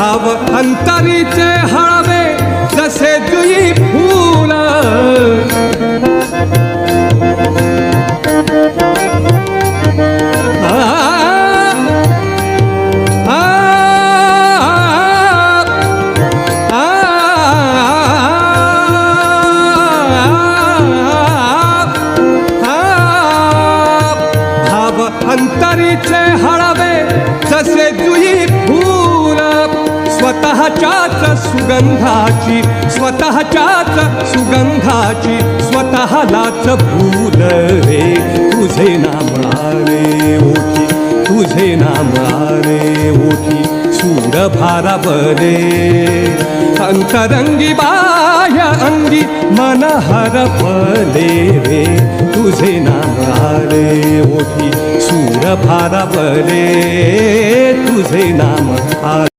भाव अंतरीचे हळवे जसे जुई फूल अंतरीचे हळवे जसे जुई फूल स्वतःच्याच सुगंधाची स्वतःलाच भूल रे तुझे नाम आरे ओठी तुझे नाम आरे ओठी सूर भारावले अंतरंगी बाह्य अंगी मन हरपले रे तुझे नाम आरे ओठी सूर भारावले तुझे नाम आरे